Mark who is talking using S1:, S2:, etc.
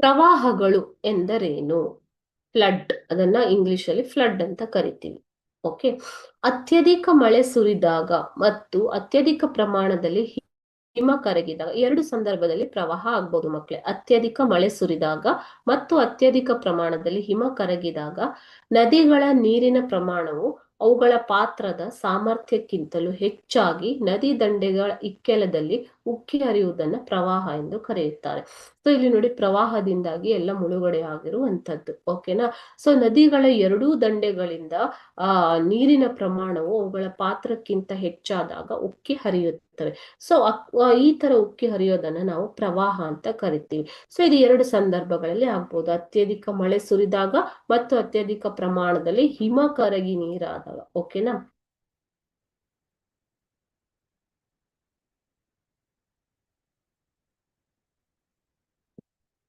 S1: ಪ್ರವಾಹಗಳು ಎಂದರೇನು? ಫ್ಲಡ್, ಅದನ್ನ ಇಂಗ್ಲಿಷ್ ಅಲ್ಲಿ ಫ್ಲಡ್ ಅಂತ ಕರಿತೀವಿ. ಓಕೆ. ಅತ್ಯಧಿಕ ಮಳೆ ಸುರಿದಾಗ ಮತ್ತು ಅತ್ಯಧಿಕ ಪ್ರಮಾಣದಲ್ಲಿ ಹಿಮ ಕರಗಿದಾಗ, ಎರಡು ಸಂದರ್ಭದಲ್ಲಿ ಪ್ರವಾಹ ಆಗ್ಬೋದು ಮಕ್ಕಳೇ. ಅತ್ಯಧಿಕ ಮಳೆ ಸುರಿದಾಗ ಮತ್ತು ಅತ್ಯಧಿಕ ಪ್ರಮಾಣದಲ್ಲಿ ಹಿಮ ಕರಗಿದಾಗ ನದಿಗಳ ನೀರಿನ ಪ್ರಮಾಣವು ಅವುಗಳ ಪಾತ್ರದ ಸಾಮರ್ಥ್ಯಕ್ಕಿಂತಲೂ ಹೆಚ್ಚಾಗಿ ನದಿ ದಂಡೆಗಳ ಇಕ್ಕೆಲದಲ್ಲಿ ಉಕ್ಕಿ ಹರಿಯುವುದನ್ನ ಪ್ರವಾಹ ಎಂದು ಕರೆಯುತ್ತಾರೆ. ಸೊ ಇಲ್ಲಿ ನೋಡಿ, ಪ್ರವಾಹದಿಂದಾಗಿ ಎಲ್ಲ ಮುಳುಗಡೆ ಆಗಿರುವಂತದ್ದು. ಓಕೆನಾ. ಸೊ ನದಿಗಳ ಎರಡೂ ದಂಡೆಗಳಿಂದ ನೀರಿನ ಪ್ರಮಾಣವು ಅವುಗಳ ಪಾತ್ರಕ್ಕಿಂತ ಹೆಚ್ಚಾದಾಗ ಉಕ್ಕಿ ಹರಿಯುತ್ತವೆ. ಸೊ ಈ ತರ ಉಕ್ಕಿ ಹರಿಯೋದನ್ನ ನಾವು ಪ್ರವಾಹ ಅಂತ ಕರಿತೀವಿ. ಸೊ ಇದು ಎರಡು ಸಂದರ್ಭಗಳಲ್ಲಿ ಆಗ್ಬೋದು: ಅತ್ಯಧಿಕ ಮಳೆ ಸುರಿದಾಗ ಮತ್ತು ಅತ್ಯಧಿಕ ಪ್ರಮಾಣದಲ್ಲಿ ಹಿಮ ಕರಗಿ ನೀರಾದಾಗ. ಓಕೆನಾ.